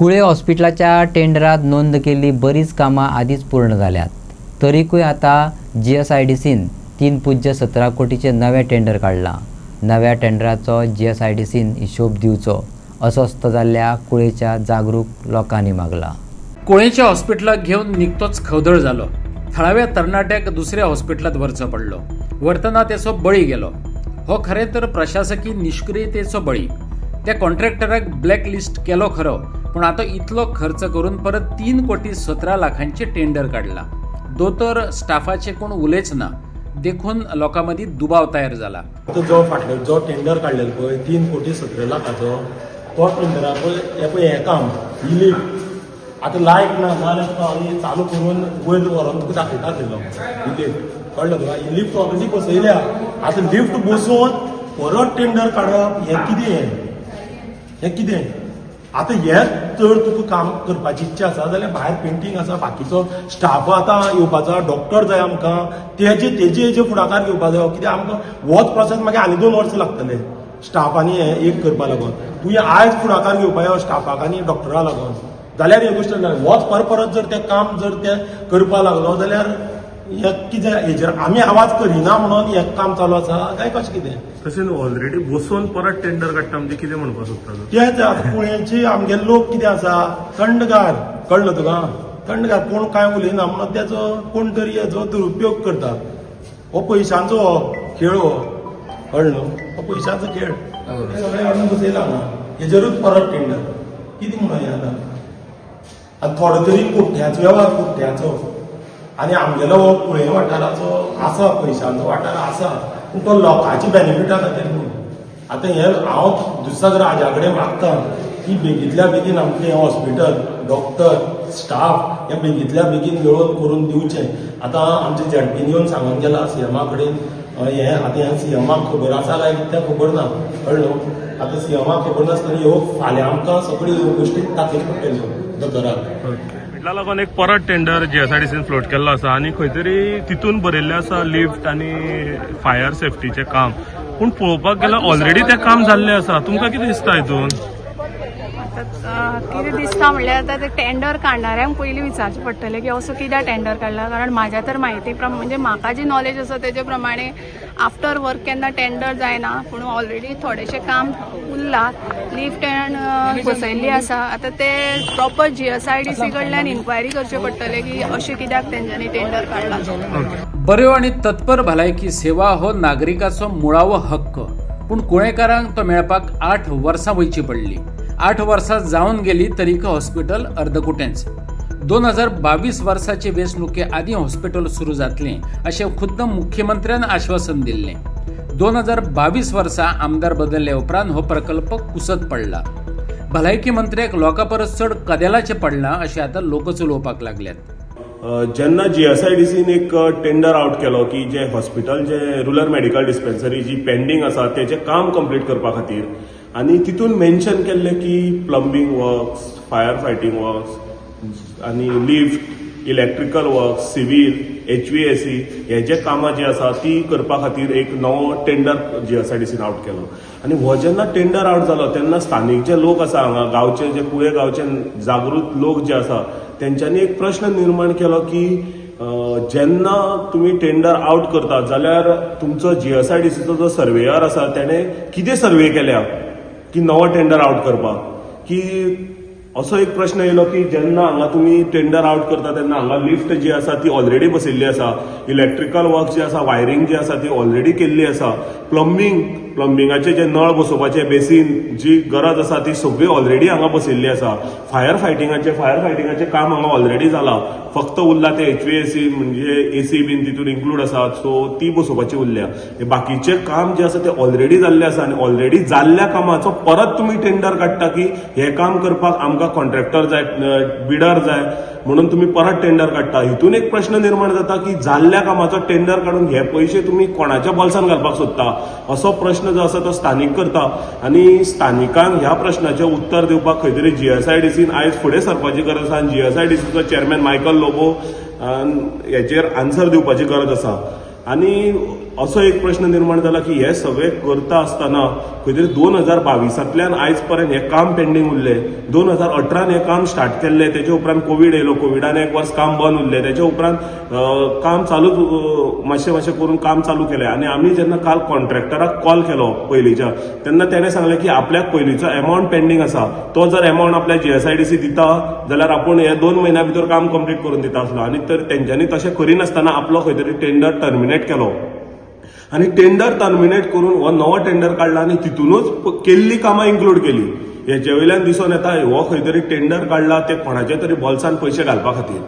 कुळे हॉस्पिटलाच्या टेंडरात नोंद केलेली बरीच कामां आधीच पूर्ण झाल्यात. तरीकूय आता GSIDCन 3.17 कोटीचे नवे टेंडर काढला. नव्या टेंडराचो GSIDCन हिशोब दिवचो अस्वस्थ जाल्ल्या कुळेच्या जागरूक लोकांनी मागला. कुळेच्या हॉस्पिटलाक घेऊन निकतोच खवदळ जालो. थळाव्या तरणाट्याक दुसऱ्या हॉस्पिटलात व्हरचो पडलो. व्हरतना तेचो बळी गेलो. हो खरें तर प्रशासकीय निष्क्रियतेचो बळी. त्या कॉन्ट्रॅक्टराक ब्लॅकलिस्ट केलो खरो, पण आता इतलो खर्च करून परत 3.17 कोटी टेंडर काढला. दोतोर स्टाफाचे कोण उलेच ना देखून लोकांमदी दुबाव तयार झाला. जो फाटलो जो टेंडर काढलेलो पळय 3.17 कोटी तो टेंडराक हे काम लिफ्ट आतां लायट ना जाल्यार तुका आमी चालू करून वयर व्हरून तुका दाखयता आसलो इथे कळ्ळें तुका. ही लिफ्ट ऑलरेडी बसयल्या. आतां लिफ्ट बसोवन परत टेंडर काडप हें कितें आतां हें चड तुका काम करपाची इच्छा आसा जाल्यार भायर पेंटींग आसा, बाकीचो स्टाफ आतां येवपाचो, डॉक्टर जाय आमकां, तेजे फुडाकार घेवपाक जाय. कित्याक आमकां होच प्रोसेस मागीर आनी 2 वर्सां लागतले स्टाफांनी हें एक करपा लागून. तुवें आयज फुडाकार घेवपा जाय स्टाफाक आनी डॉक्टरा लागून जाल्यार ही गोश्ट होच परत जर तें काम जर तें करपा लागलो जाल्यार हें कितें हेजेर आमी आवाज करिना म्हणून हें काम चालू आसा काय कशें कितें. तशें ऑलरेडी बसोवन परत टेंडर काडटा म्हणजे कितें म्हणपाक सोदता? तेच आतां कुळेंचे आमगे लोक कितें आसा थंडगार, कळ्ळें तुका, थंडगार कोण कांय उलयना म्हणून तेचो कोण तरी हेचो दुरुपयोग करता. हो पयशांचो खेळ हो, कळ्ळें न्हू, हो पयशांचो खेळ. सगळें हाडून बसयला हांगा हेजेरूच परत टेंडर कितें म्हणून हें आतां. आनी थोडो तरी कुठ्याचो वेव्हार कुठ्याचो आनी आमगेलो हो कुळे वाठाराचो आसा, पयशांचो वाठार आसा, पूण तो लोकांची बेनिफिटा खातीर न्हू. आतां हें हांव दुसऱ्या राजा कडेन मागतां की बेगींतल्या बेगीन आमचें हें हॉस्पिटल, डॉक्टर, स्टाफ हें बेगींतल्या बेगीन मेळोवन करून दिवचें. आतां आमच्या झेडपीन येवन सांगून गेला CMा कडेन हें आतां हें CMाक खबर आसा काय तें खबर ना, कळ्ळें. आतां CMाक खबर नासतना ह्यो फाल्यां आमकां सगळ्यो ह्यो गोश्टी दाखयल्यो पडटल्यो दोतोराक. इतल्या लागून एक परत टेंडर GSIDCन फ्लोट केल्लो आसा आनी खंय तरी तितून बरयल्लें आसा लिफ्ट आनी फायर सेफ्टीचें काम. पूण पळोवपाक गेल्यार ऑलरेडी तें काम जाल्लें आसा. तुमकां कितें दिसता हितून? कितें दिसता म्हणल्यार आतां ते टेंडर काडणाऱ्यांक पयलीं विचारचें पडटलें की असो कित्याक टेंडर काडला. कारण म्हाज्या तर म्हायती म्हणजे म्हाका जी नॉलेज आसा तेजे प्रमाणे आफ्टर वर्क केन्ना टेंडर जायना, पूण ऑलरेडी थोडेशें काम उरलां. लिफ्ट बसयल्ली आसा. आतां ते प्रॉपर GSIDC कडल्यान इन्क्वायरी करचें पडटलें की अशें कित्याक तेंच्यांनी टेंडर काडला. बऱ्यो आणि तत्पर भलायकी सेवा हो नागरिकाचो मुळावो हक्क, पूण कुळेकारांक तो मेळपाक 8 वर्सां वयची पडली. 8 वर्सां जावन गेली तरीक हॉस्पिटल अर्दकुटेंच. 2022 वर्साचे वेंचणुके आदीं हॉस्पिटल सुरू जातलें अशें खुद्द मुख्यमंत्र्यान आश्वासन दिल्लें. 2022 वर्सा आमदार बदलले उपरांत हो प्रकल्प कुसत पडला. भलायकी मंत्र्याक लोकां परस चड कदेलाचें पडलां अशें आतां लोकच उलोवपाक लागल्यात. जेन्ना GSIDCन एक टेंडर आउट केलो की जे हॉस्पिटल जे रुरल मेडिकल डिस्पेन्सरी जी पेंडींग आसा तेजें काम कंप्लीट करपा खातीर आनी तितून मेन्शन केल्लें की plumbing works, fire fighting works आनी lift, electrical works, civil, HVAC हे जे कामां जी आसा ती करपा खातीर एक नवो टेंडर GSIDCन आउट केलो. आनी हो जेन्ना टेंडर आउट जालो तेन्ना स्थानीक जे लोक आसा हांगा गांवचे जे कुळे गांवचे जागृत लोक जे आसा तेंच्यांनी एक प्रश्न निर्माण केलो की जेन्ना तुमी टेंडर आउट करता जाल्यार तुमचो GSIDCचो जो सर्वेयर आसा तेणे कितें सर्वे केल्या की नवो टेंडर आउट करपाक. की असो एक प्रश्न येयलो की जेन्ना हांगा तुमी टेंडर आउट करता तेन्ना हांगा लिफ्ट जी आसा ती ऑलरेडी बसयल्ली आसा, इलेक्ट्रिकल वर्क जी आसा, वायरींग जी आसा ती ऑलरेडी केल्ली आसा, प्लंबिंगाचे जे नळ बसोवपाचे बेसीन जी गरज आसा ती सगळी ऑलरेडी हांगा बसयल्ली आसा. फायर फायटिंगाचे काम हांगा ऑलरेडी जाला. फक्त उरला ते HVAC म्हणजे AC बीन तितून इन्क्लूड आसा, सो ती बसोवपाची उरल्या. बाकीचे काम जे आसा ते ऑलरेडी जाल्ले आसा आनी ऑलरेडी जाल्ल्या कामाचो परत तुमी टेंडर काडटा की हे काम करपाक आमकां कॉन्ट्रॅक्टर जाय, बिडर जाय म्हणून तुम्ही परत टेंडर काडटा. हितून एक प्रश्न निर्माण जाता की जाल्ल्या कामाचो टेंडर काडून हे पयशे तुम्ही कोणाच्या बोल्सान घालपाक सोदता असो प्रश्न जो आसा तो स्थानिक करता. आनी स्थानिकांक ह्या प्रश्नाचें उत्तर दिवपाक खंय तरी GSIDCन आयज फुडें सरपाची गरज आसा. GSIDCचो चेअरमॅन मायकल लोबो हेचेर आन्सर दिवपाची गरज आसा. आणि असो एक प्रश्न निर्माण जाला की हे सगळे करता आसतना खंय तरी 2022तल्यान आयज पर्यंत हे काम पेंडिंग उरले. 2018 हे काम स्टार्ट केल्ले, तेच्या उपरांत कोविड येयलो, कोविडान एक वर्स काम बंद उरले, तेच्या उपरांत काम चालूच मातशें करून काम चालू केलें. आनी आमी जेन्ना काल कॉन्ट्रॅक्टराक कॉल केलो पयलींच्या, तेन्ना तेणें सांगलें की आपल्याक पयलींचो अमावंट पेंडिंग आसा, तो जर अमावंट आपल्या GSIDC दिता जाल्यार आपूण हे 2 म्हयन्या भितर काम कंप्लीट करून दिता आसलो. आनी तर तेंच्यांनी तशें करिनासतना आपलो खंय तरी टेंडर टर्मिनेट केलो. आनी टेंडर टर्मिनेट करून हो नवो टेंडर काडला आनी तितूनच केल्ली कामां इन्क्लूड केली. हेचे वयल्यान दिसून येता हो खंय तरी टेंडर काडला ते कोणाच्या तरी बॉल्सान पयशे घालपा खातीर.